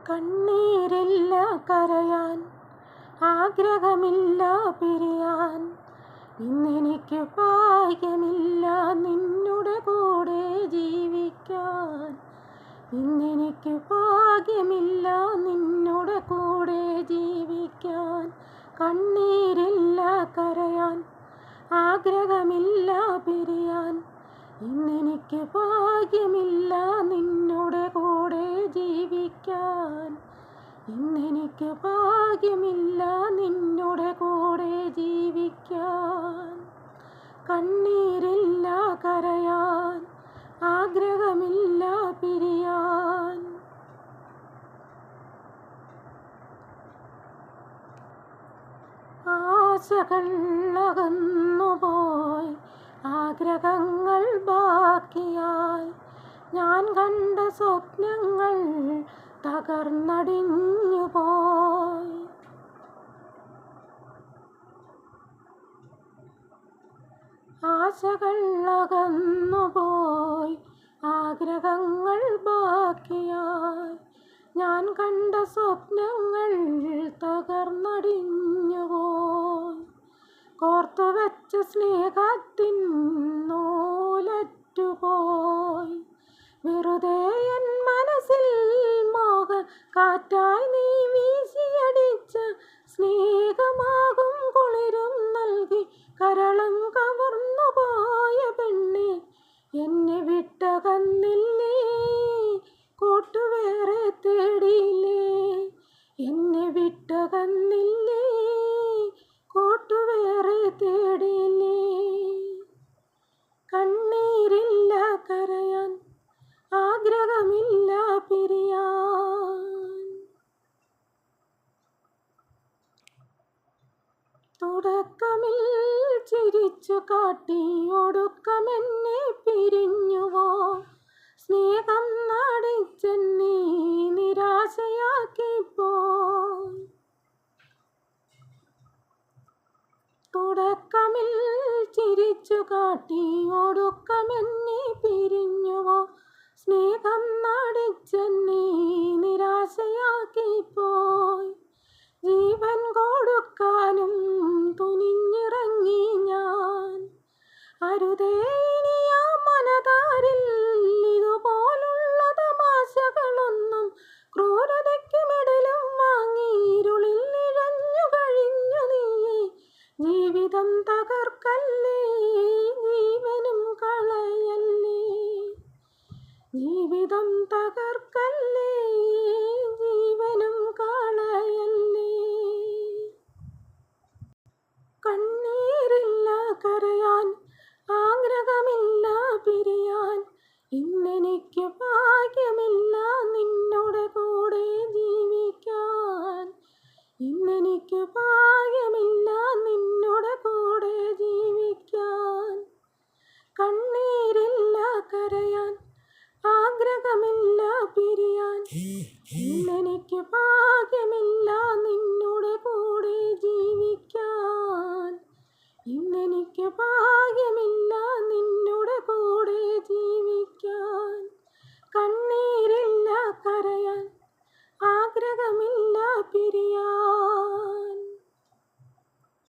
കണ്ണീരില്ല കരയാൻ, ആഗ്രഹമില്ല പിരിയാൻ. ഇന്നെനിക്ക് ഭാഗ്യമില്ല നിന്നുടെ കൂടെ ജീവിക്കാൻ. ഇന്നെനിക്ക് ഭാഗ്യമില്ല നിന്നുടെ കൂടെ ജീവിക്കാൻ. കണ്ണീരില്ല കരയാൻ, ആഗ്രഹമില്ല പിരിയാൻ. ഇന്നെനിക്ക് ഭാഗ്യമില്ല നിന്നുടെ കൂടെ ജീവിക്കാൻ. ഇന്നെനിക്ക് ഭാഗ്യമില്ല നിന്നുടെ കൂടെ ജീവിക്കാൻ. കണ്ണീരില്ല കരയാൻ, ആഗ്രഹമില്ല പിരിയാൻ. ആശകൾ അകന്നുപോയി, ആഗ്രഹങ്ങൾ ബാക്കിയായി. ഞാൻ കണ്ട സ്വപ്നങ്ങൾ തകർന്നടിഞ്ഞുപോയി. ആശകൾ അകന്നുപോയി, ആഗ്രഹങ്ങൾ ബാക്കിയായി. ഞാൻ കണ്ട സ്വപ്നങ്ങൾ തകർന്നടിഞ്ഞുപോയി. കോർത്തുവെച്ച സ്നേഹത്തിൻ നൂലറ്റുപോയി. വെറുതെ എൻ മനസ്സിൽ മോഹ കാറ്റായി നീ വീശിയടിച്ച സ്നേഹമാകും കുളിരും നൽകി കരളം കവർന്നുപോയ പെണ്ണെ. എന്നെ വിട്ടകന്നില്ലേ, കൂട്ടുവേറെ തേടിയില്ലേ. എന്നെ വിട്ടകന്നില്ലേ, കൂട്ടുവേറെ തേടിയില്ലേ. കണ്ണീരില്ല കരയാൻ, ആഗ്രഹമില്ല പിരിയാൻ. തുടക്കമിൽ ചിരിച്ചു കാട്ടി ഒടുക്കമെന്നെ പിരിഞ്ഞുവോ. സ്നേഹം നടിച്ചെന്നെ നിരാശയാക്കിപ്പോയി. തുടക്കമിൽ ചിരിച്ചു കാട്ടി ഒടുക്കമെന്നെ പിരിഞ്ഞുവോ. സ്നേഹം നടിച്ചെന്നെ നിരാശയാക്കിപ്പോയി. ജീവൻ കൊടുക്കാനും തുനിഞ്ഞിറങ്ങി ഞാൻ. അരുതേ ഇനി ആ മനതാരിൽ ഇതുപോലുള്ള തമാശകളൊന്നും. ക്രൂരതയ്ക്ക് മെഡലും വാങ്ങി ഇരുളിൽ ഇഴഞ്ഞു കഴിഞ്ഞു നീയെ. ജീവിതം തകർക്കല്ലേ, ജീവനും കളയല്ലേ. ജീവിതം തകർക്കല്ലേ, ജീവനും കളയല്ലേ. കണ്ണീരില്ല കരയാൻ, ആഗ്രഹമില്ല പിരിയാൻ. ഇന്നെനിക്ക് ഭാഗ്യമില്ല നിന്നുടെ കൂടെ ജീവിക്കാൻ. ഇന്നെനിക്ക് ഭാഗ്യമില്ല നിന്നുടെ കൂടെ ജീവിക്കാൻ. കണ്ണീരില്ല കരയാൻ, ആഗ്രഹമില്ല പിരിയാൻ. ഇന്നെനിക്ക് ഭാഗ്യമില്ല നിന്നുടെ കൂടെ ജീവിക്കാൻ. ഇന്നെനിക്ക് ഭാഗ്യമില്ല നിന്നുടെ കൂടെ ജീവിക്കാൻ. കണ്ണീരില്ല കരയാൻ, ആഗ്രഹമില്ല പിരിയാൻ.